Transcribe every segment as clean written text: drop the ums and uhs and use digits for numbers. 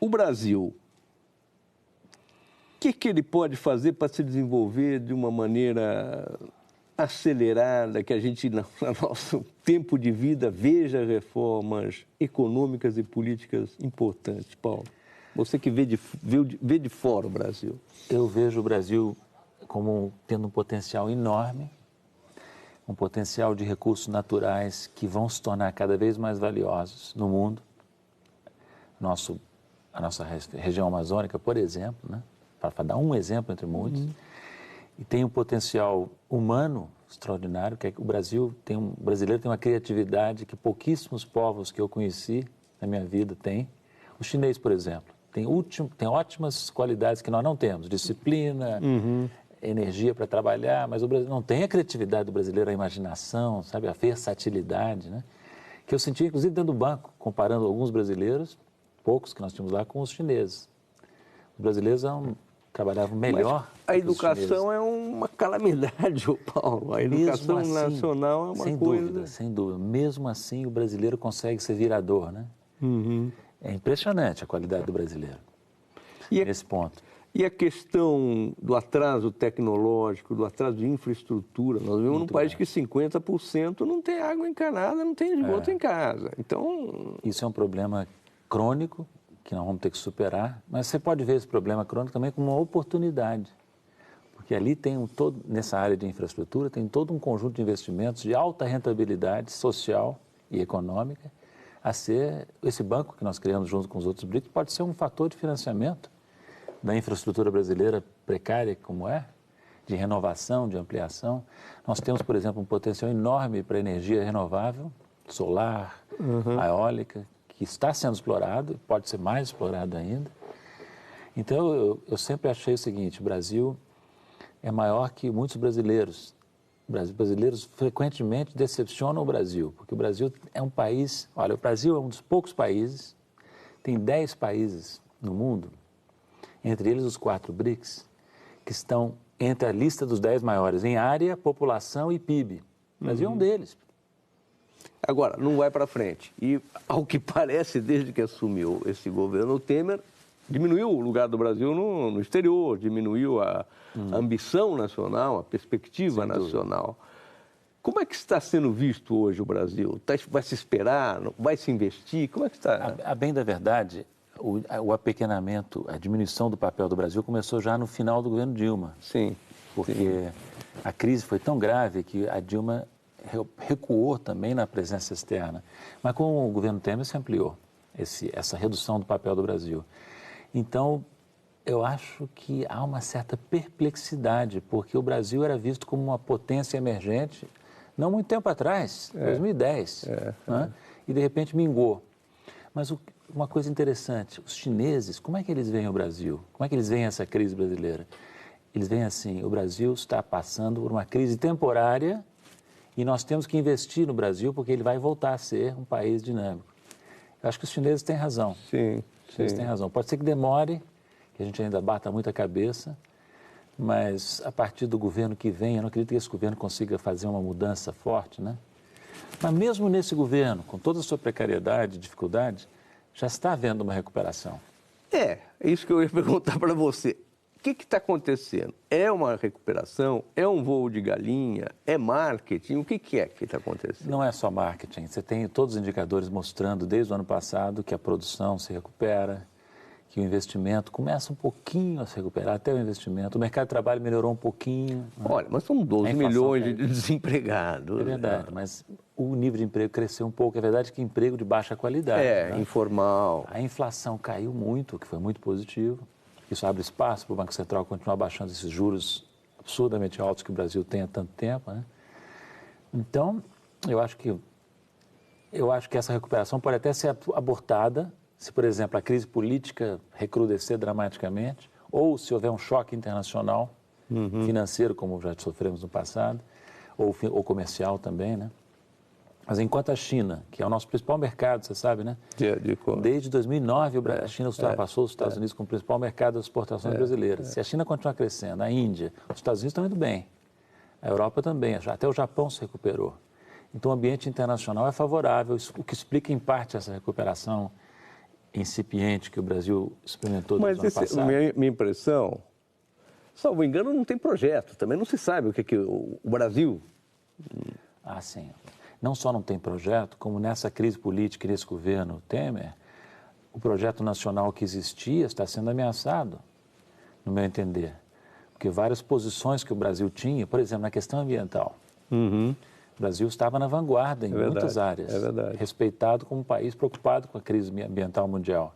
O Brasil, o que ele pode fazer para se desenvolver de uma maneira acelerada, que a gente, no nosso tempo de vida, veja reformas econômicas e políticas importantes? Paulo, você que vê de fora o Brasil. Eu vejo o Brasil como tendo um potencial enorme, um potencial de recursos naturais que vão se tornar cada vez mais valiosos no mundo. A nossa região amazônica, por exemplo, né? Para dar um exemplo entre muitos, e tem um potencial humano extraordinário, que é que o brasileiro tem uma criatividade que pouquíssimos povos que eu conheci na minha vida têm. O chinês, por exemplo, tem ótimas qualidades que nós não temos, disciplina, energia para trabalhar, mas o Brasil não tem a criatividade do brasileiro, a imaginação, sabe, a versatilidade, né? Que eu senti, inclusive, dentro do banco, comparando alguns brasileiros, poucos que nós tínhamos lá, com os chineses. Os brasileiros trabalhavam melhor. Mas a educação é uma calamidade, Paulo. A educação assim, nacional é uma sem coisa... Dúvida, sem dúvida. Mesmo assim, o brasileiro consegue ser virador, né? É impressionante a qualidade do brasileiro, nesse ponto. E a questão do atraso tecnológico, do atraso de infraestrutura, nós vivemos num país que 50% não tem água encanada, não tem esgoto em casa. Então... Isso é um problema crônico, que nós vamos ter que superar, mas você pode ver esse problema crônico também como uma oportunidade, porque ali nessa área de infraestrutura, tem todo um conjunto de investimentos de alta rentabilidade social e econômica, esse banco que nós criamos junto com os outros BRICS pode ser um fator de financiamento da infraestrutura brasileira precária como é, de renovação, de ampliação. Nós temos, por exemplo, um potencial enorme para energia renovável, solar, a eólica, que está sendo explorado, pode ser mais explorado ainda. Então, eu sempre achei o seguinte, o Brasil é maior que muitos brasileiros. Brasileiros frequentemente decepcionam o Brasil, porque o Brasil é um país... Olha, o Brasil é um dos poucos países, tem 10 países no mundo, entre eles os 4 BRICS, que estão entre a lista dos 10 maiores em área, população e PIB. O Brasil é um deles. Agora, não vai para frente. E, ao que parece, desde que assumiu esse governo, o Temer diminuiu o lugar do Brasil no exterior, diminuiu a ambição nacional, a perspectiva nacional. Como é que está sendo visto hoje o Brasil? Vai se esperar? Vai se investir? Como é que está? A bem da verdade, o apequenamento, a diminuição do papel do Brasil começou já no final do governo Dilma. Sim. Porque a crise foi tão grave que a Dilma recuou também na presença externa. Mas com o governo Temer se ampliou essa redução do papel do Brasil. Então, eu acho que há uma certa perplexidade, porque o Brasil era visto como uma potência emergente não muito tempo atrás, 2010, né? E de repente mingou. Mas uma coisa interessante, os chineses, como é que eles veem o Brasil? Como é que eles veem essa crise brasileira? Eles veem assim, o Brasil está passando por uma crise temporária e nós temos que investir no Brasil porque ele vai voltar a ser um país dinâmico. Eu acho que os chineses têm razão. Sim. Eles têm razão. Pode ser que demore, que a gente ainda bata muita cabeça, mas a partir do governo que vem, eu não acredito que esse governo consiga fazer uma mudança forte, né? Mas mesmo nesse governo, com toda a sua precariedade e dificuldade, já está havendo uma recuperação. É isso que eu ia perguntar para você. O que está acontecendo? É uma recuperação? É um voo de galinha? É marketing? O que é que está acontecendo? Não é só marketing. Você tem todos os indicadores mostrando desde o ano passado que a produção se recupera, que o investimento começa um pouquinho a se recuperar, até o investimento. O mercado de trabalho melhorou um pouquinho. Olha, mas são 12 milhões de desempregados. É verdade, mas o nível de emprego cresceu um pouco. É verdade que emprego de baixa qualidade. Né? Informal. A inflação caiu muito, o que foi muito positivo. Isso abre espaço para o Banco Central continuar baixando esses juros absurdamente altos que o Brasil tem há tanto tempo, né? Então, eu acho que essa recuperação pode até ser abortada se, por exemplo, a crise política recrudescer dramaticamente ou se houver um choque internacional financeiro, como já sofremos no passado, ou comercial também, né? Mas enquanto a China, que é o nosso principal mercado, você sabe, né? Desde 2009, a China ultrapassou os Estados Unidos como principal mercado das exportações brasileiras. Se a China continuar crescendo, a Índia, os Estados Unidos estão indo bem, a Europa também, até o Japão se recuperou. Então, o ambiente internacional é favorável, o que explica, em parte, essa recuperação incipiente que o Brasil experimentou no ano Mas passado. minha impressão, salvo engano, não tem projeto. Também não se sabe o que o Brasil... Ah, sim. Não só não tem projeto, como nessa crise política nesse governo Temer, o projeto nacional que existia está sendo ameaçado, no meu entender. Porque várias posições que o Brasil tinha, por exemplo, na questão ambiental, o Brasil estava na vanguarda em muitas áreas, respeitado como um país preocupado com a crise ambiental mundial.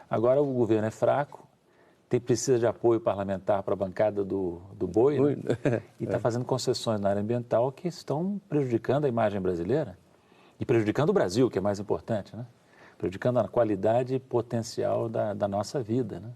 Agora o governo é fraco, precisa de apoio parlamentar para a bancada do boi, né? E está fazendo concessões na área ambiental que estão prejudicando a imagem brasileira e prejudicando o Brasil, que é mais importante, né? Prejudicando a qualidade potencial da nossa vida, né?